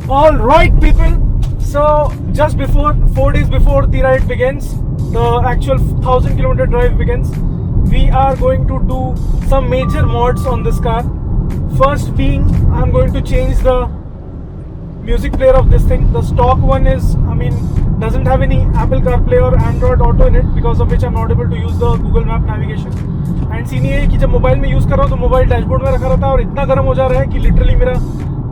All right, people. So just before 4 days before the ride begins, the actual 1,000-kilometer drive begins. We are going to do some major mods on this car. First being, I'm going to change the music player of this thing. The stock one doesn't have any Apple CarPlay or Android Auto in it, because of which I'm not able to use the Google Map navigation. And scene ये है कि जब mobile में use कर रहा हूँ तो mobile dashboard में रखा रहता है और इतना गर्म हो जा रहा है कि लिटरली मेरा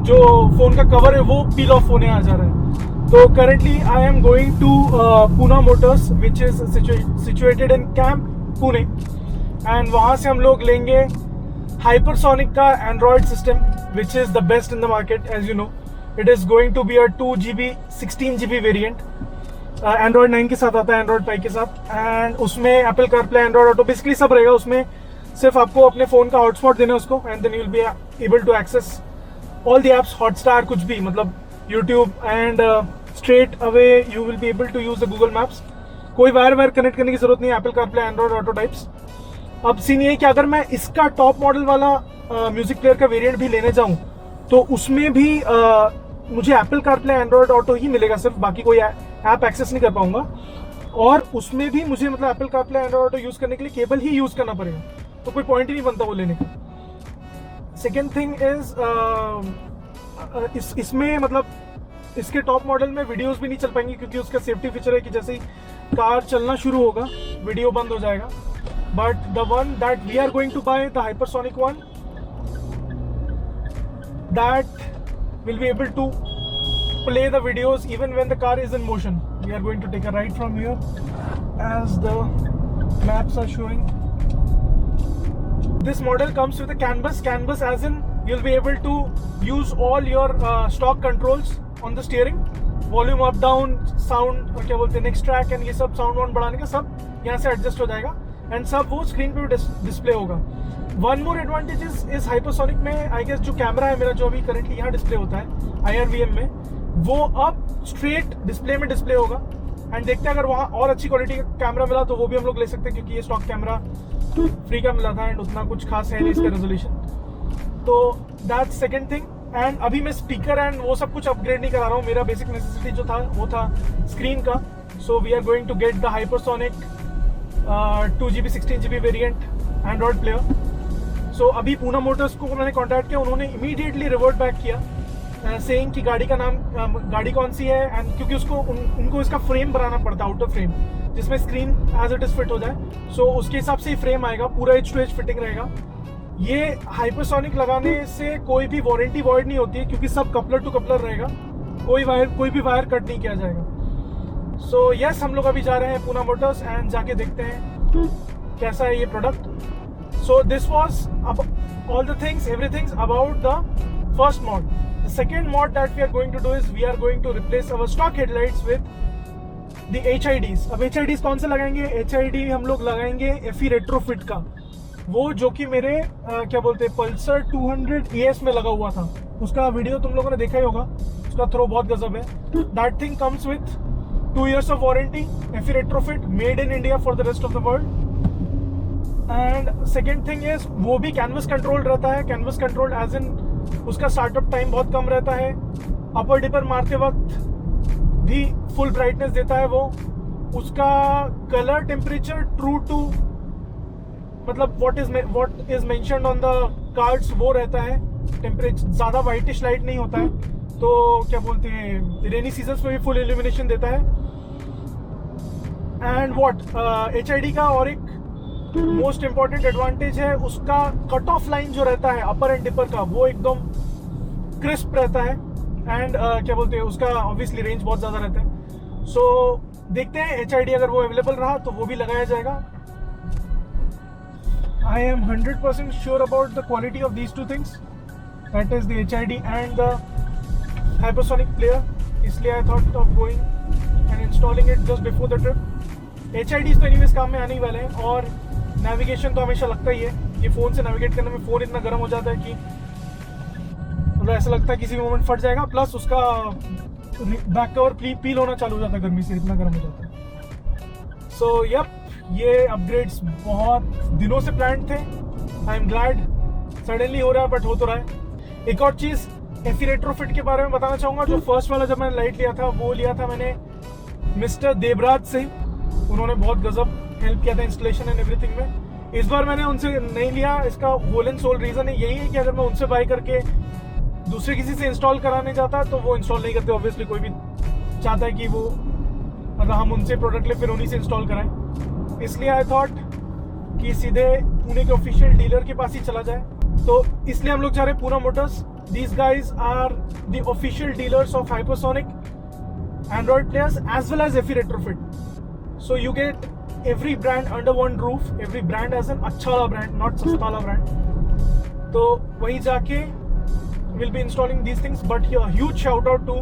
जो फ़ोन का कवर है वो पील ऑफ होने आ जा रहा है. तो currently I am going to Poona motors which is situated in camp Pune, and वहाँ से हम लोग लेंगे हाइपरसोनिक का Android system which is the best in the market. As you know, it is going to be a 2GB 16GB variant. Android 9 के साथ आता है, एंड्रॉयड पाई के साथ, एंड उसमें Apple CarPlay, Android auto, basically सब रहेगा उसमें. सिर्फ आपको अपने फ़ोन का हॉटस्पॉट देना है उसको, and then you will be able to access all the apps, Hotstar, कुछ भी, मतलब YouTube, and straight away you will be able to use the Google maps. कोई वायर कनेक्ट करने की जरूरत नहीं है, Apple CarPlay, Android auto types. अब सीन ये है कि अगर मैं इसका टॉप मॉडल वाला म्यूजिक प्लेयर का वेरिएंट भी लेने जाऊँ तो उसमें भी मुझे एप्पल कारप्ले, एंड्रॉयड ऑटो ही मिलेगा सिर्फ, बाकी कोई ऐप एक्सेस नहीं कर पाऊंगा. और उसमें भी मुझे मतलब Apple CarPlay, Android auto use करने के लिए केबल ही यूज़ करना पड़ेगा, तो कोई पॉइंट ही नहीं बनता वो लेने का. सेकेंड थिंग इज इसमें मतलब इसके टॉप मॉडल में वीडियोस भी नहीं चल पाएंगी, क्योंकि उसका सेफ्टी फीचर है कि जैसे ही कार चलना शुरू होगा वीडियो बंद हो जाएगा. But the one that we are going to buy, the hypersonic one, that will be able to play the videos even when the car is in motion. We are going to take a ride from here as the maps are showing. This model comes with a canvas as in you'll be able to use all your stock controls on the steering, volume up down, sound, क्या बोलते हैं, next track, and ये सब sound on बढ़ाने का सब यहाँ से adjust हो जाएगा, and सब वो screen पे भी display होगा. वन मोर एडवांटेज इस हाइपरसोनिक में, आई गेस, जो कैमरा है मेरा, जो अभी करंटली यहाँ डिस्प्ले होता है IRVM में, वो अब स्ट्रेट डिस्प्ले में डिस्प्ले होगा. एंड देखते हैं अगर वहाँ और अच्छी क्वालिटी का कैमरा मिला तो वो भी हम लोग ले सकते हैं, क्योंकि ये स्टॉक कैमरा फ्री का मिला था एंड उतना कुछ खास है नहीं इसका रेजोल्यूशन. तो दैट्स सेकेंड थिंग. एंड अभी मैं स्पीकर एंड वो सब कुछ अपग्रेड नहीं करा रहा हूँ, मेरा बेसिक नेसेसिटी जो था वो था स्क्रीन का. So we are going to get the hypersonic 2GB 16GB variant Android player. So अभी पूना मोटर्स को उन्होंने कॉन्टैक्ट किया, उन्होंने इमीडिएटली रिवर्ट बैक किया सेइंग कि गाड़ी का नाम, गाड़ी कौन सी है, एंड क्योंकि उसको उनको इसका फ्रेम बनाना पड़ता है, आउटर फ्रेम, जिसमें screen as it is fit हो जाए. सो उसके हिसाब से ही फ्रेम आएगा, पूरा एज टू एज फिटिंग रहेगा. ये हाइपरसोनिक लगाने से कोई भी वारंटी वॉइड नहीं होती है, क्योंकि सब कपलर टू कपलर रहेगा, कोई भी वायर कट नहीं किया जाएगा. सो यस, हम लोग अभी जा रहे हैं पूना मोटर्स एंड जाके देखते हैं कैसा है ये product. So this was all the things, everything about the first mod. The second mod that we are going to do is we are going to replace our stock headlights with the HIDs. अब HIDs कौन से लगाएंगे? HID हम लोग लगाएंगे FE Retrofit का, वो जो कि मेरे क्या बोलते हैं, पल्सर 200 ES में लगा हुआ था. उसका वीडियो तुम लोगों ने देखा ही होगा, उसका थ्रो बहुत गजब है. That thing comes with 2 years of warranty, FE Retrofit, made in India for the rest of the world. And second thing is वो भी कैनवस कंट्रोल्ड रहता है. कैनवस कंट्रोल्ड एज इन उसका स्टार्टअप टाइम बहुत कम रहता है. अपर डिपर मारते वक्त भी फुल ब्राइटनेस देता है वो. उसका कलर टेम्परेचर ट्रू टू मतलब what is mentioned on the cards वो रहता है. टेम्परेचर ज़्यादा वाइटिश लाइट नहीं होता है, तो क्या बोलते हैं, रेनी सीजन्स में भी फुल इल्यूमिनेशन देता है. एंड HID का और एक मोस्ट इंपॉर्टेंट एडवांटेज है, उसका कट ऑफ लाइन जो रहता है अपर एंड डिपर का, वो एकदम क्रिस्प रहता है. एंड क्या बोलते हैं, उसका ऑब्वियसली रेंज बहुत ज़्यादा रहता है. सो देखते हैं HID अगर वो अवेलेबल रहा तो वो भी लगाया जाएगा. I am 100% sure about the quality of these two things, that is the HID and the hypersonic player. इसलिए I thought of going and installing it just before the trip. HIDs तो anyways काम में आने ही वाले हैं, और navigation तो हमेशा लगता ही है. ये फ़ोन से नेविगेट करने में फ़ोन इतना गर्म हो जाता है कि मतलब ऐसा लगता है किसी भी मोमेंट फट जाएगा. प्लस उसका बैक कवर पील होना चालू हो जाता है गर्मी से, इतना गर्म हो जाता है. सो यप, ये अपग्रेड्स बहुत दिनों से प्लान्ड थे. आई एम ग्लैड सडनली हो रहा है, बट हो तो रहा है. एक और चीज़, एफी रेट्रोफिट के बारे में बताना चाहूँगा। जो फर्स्ट वाला जब मैंने लाइट लिया था वो लिया था मैंने मिस्टर देवराज से। उन्होंने बहुत गजब हेल्प किया था इंस्टॉलेशन एंड एवरीथिंग में। इस बार मैंने उनसे नहीं लिया, इसका होल एंड सोल रीज़न यही है कि अगर मैं उनसे बाय करके दूसरे किसी से इंस्टॉल कराने जाता तो वो इंस्टॉल नहीं करते। ऑब्वियसली कोई भी चाहता है कि वो मतलब हम उनसे प्रोडक्ट ले फिर उन्हीं से इंस्टॉल कराएं, इसलिए आई थॉट कि सीधे पुणे के ऑफिशियल डीलर के पास ही चला जाए। तो इसलिए हम लोग जा रहे हैं Poona motors. These guys are the official dealers of hypersonic Android players as well as Effi retrofit. So you get every brand under one roof, every brand as an अच्छा वाला ब्रांड, नॉट सस्ता वाला ब्रांड। तो वहीं जाके will be installing these things. But huge shout out to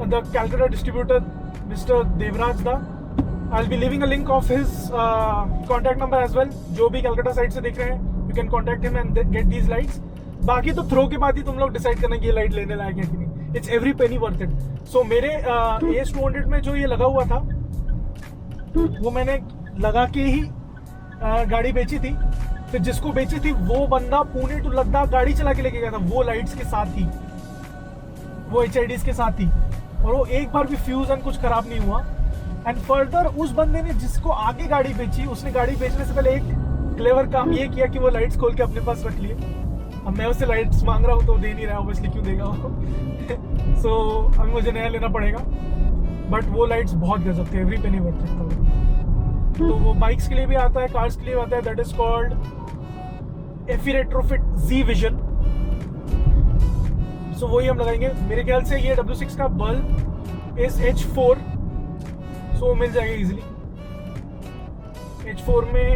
the Calcutta distributor mister Devraj दा। I'll be leaving a link of his contact number as well. जो भी कलकत्ता साइड से देख रहे हैं, you can contact him and get these lights. बाकी तो throw के बाद ही तुम लोग डिसाइड करना कि ये लाइट लेने लायक है कि नहीं। It's every penny worth it. So मेरे AS200 में जो ये लगा हुआ था वो मैंने लगा के ही गाड़ी बेची थी। फिर जिसको बेची थी वो बंदा पुणे टू लद्दाख गाड़ी चला के लेके गया था वो लाइट्स के साथ ही, वो HIDs के साथ ही, और वो एक बार भी फ्यूज एंड कुछ खराब नहीं हुआ। एंड फर्दर उस बंदे ने जिसको आगे गाड़ी बेची, उसने गाड़ी बेचने से पहले एक क्लेवर काम ये किया कि वो लाइट्स खोल के अपने पास रख लिए। अब मैं उससे लाइट्स मांग रहा हूँ तो दे नहीं रहा, ऑब्वियसली क्यों देगा वो। सो अभी मुझे नया लेना पड़ेगा। बट वो लाइट्स बहुत गजब थे, एवरी पेनी वर्थ इट था। तो वो बाइक्स के लिए भी आता है, कार्स के लिए आता है। That is called Effi retrofit Z vision. So वही हम लगाएंगे। मेरे ख्याल से ये W6 का बल्ब इज H4, सो मिल जाएगा इजीली। H4 में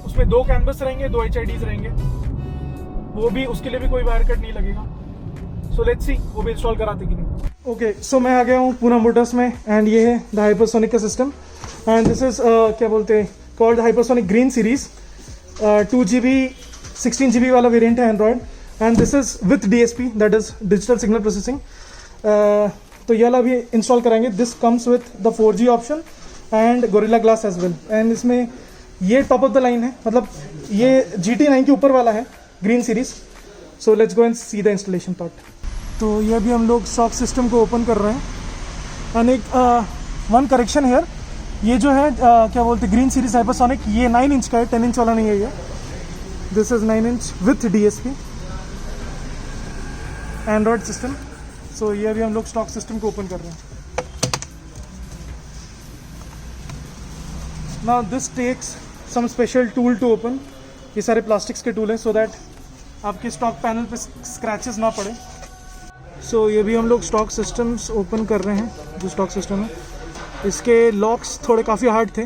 उसमें 2 कैनवस रहेंगे, 2 HIDs रहेंगे, वो भी उसके लिए भी कोई वायर कट नहीं लगेगा। सो लेट्स सी वो भी इंस्टॉल कराते कि नहीं। ओके, सो मैं आ गया हूँ पूना मोटर्स में एंड ये है द हाइपरसोनिक का सिस्टम। एंड दिस इज क्या बोलते हैं, called hypersonic green series. 2GB 16GB वाला वेरिएंट है Android. And this is with DSP, that is digital signal processing. तो ये वाला भी इंस्टॉल कराएंगे। This comes with the 4G option and gorilla glass as well. And इसमें ये top of the line है, मतलब ये GT9 के ऊपर वाला है green series. So let's go and see the installation part. तो ये अभी हम लोग स्टॉक सिस्टम को ओपन कर रहे हैं। एंड एक वन करेक्शन हेयर, ये जो है क्या बोलते हैं ग्रीन सीरीज हाइपरसोनिक, ये 9 इंच का है, 10 इंच वाला नहीं है ये। This is 9 inch with DSP Android system. So ये अभी हम लोग स्टॉक सिस्टम को ओपन कर रहे हैं। Now this takes some special tool to open. ये सारे प्लास्टिक्स के टूल हैं सो दैट आपके स्टॉक पैनल पे स्क्रैचेस ना पड़े। सो ये भी हम लोग स्टॉक सिस्टम्स ओपन कर रहे हैं। जो स्टॉक सिस्टम है इसके लॉक्स थोड़े काफ़ी हार्ड थे,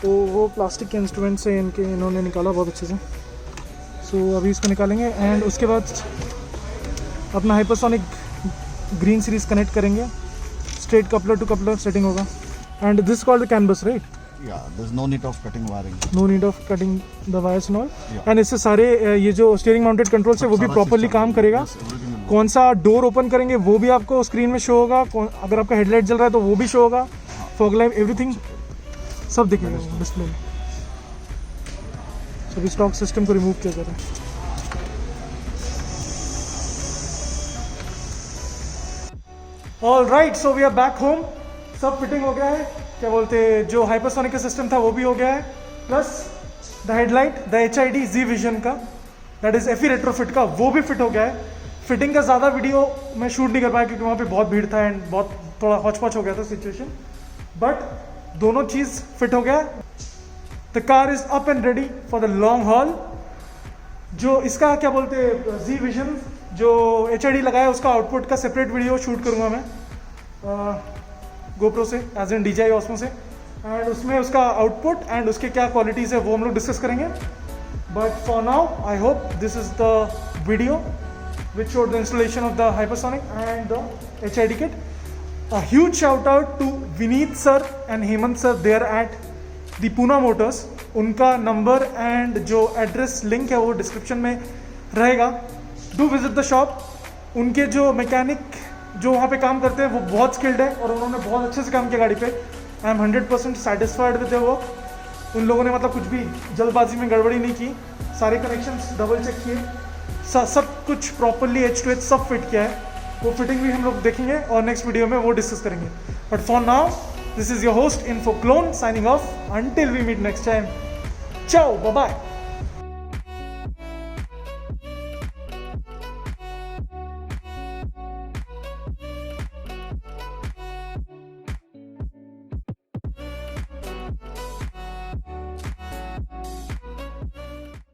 तो वो प्लास्टिक के इंस्ट्रूमेंट से इन्होंने निकाला बहुत अच्छे से। सो अभी इसको निकालेंगे एंड उसके बाद अपना हाइपरसोनिक ग्रीन सीरीज कनेक्ट करेंगे। Straight coupler to coupler setting होगा। And this called the canvas, right? Yeah, there's no need of cutting wiring. No need of cutting the wires and all. And इससे सारे ये जो steering mounted controls है वो भी properly काम करेगा। कौन सा डोर ओपन करेंगे वो भी आपको स्क्रीन में शो होगा। अगर आपका हेडलाइट जल रहा है तो वो भी शो होगा। फॉग लाइट एवरीथिंग सब दिखेगा डिस्प्ले में। सभी स्टॉक सिस्टम को रिमूव किया जा रहा है। All right, so we are back home. सब फिटिंग हो गया है, क्या बोलते हैं जो हाइपरसोनिक का सिस्टम था वो भी हो गया है, plus the headlight the HID Z vision का, दैट इज एफी रेट्रोफिट का, वो भी फिट हो गया है। फिटिंग का ज़्यादा वीडियो मैं शूट नहीं कर पाया क्योंकि वहाँ पे बहुत भीड़ था एंड बहुत थोड़ा हौच-पौच हो गया था सिचुएशन, बट दोनों चीज़ फिट हो गया। The car is up and ready for the long haul. जो इसका क्या बोलते हैं Z विजन जो HID लगाया उसका आउटपुट का सेपरेट वीडियो शूट करूँगा मैं GoPro से, एज एन DJI Osmo से, एंड उसमें उसका आउटपुट एंड उसके क्या क्वालिटीज़ है वो हम लोग डिस्कस करेंगे। But for now I hope this is the video which showed the installation of the hypersonic and the HID kit. A huge shout out to Vineet sir and Hemant sir there at the Pune Motors। उनका number and जो address link है वो description में रहेगा। Do visit the shop. उनके जो mechanic जो वहाँ पे काम करते हैं वो बहुत स्किल्ड है और उन्होंने बहुत अच्छे से काम किया गाड़ी पे। आई am 100% satisfied with their work. उन लोगों ने मतलब कुछ भी जल्दबाजी में गड़बड़ी नहीं की, सारे कनेक्शंस डबल चेक किए, सब कुछ प्रॉपरली H2H सब फिट किया है, वो फिटिंग भी हम लोग देखेंगे और नेक्स्ट वीडियो में वो डिस्कस करेंगे. But for now this is your host Info Clone signing off until we meet next time. Ciao, bye bye.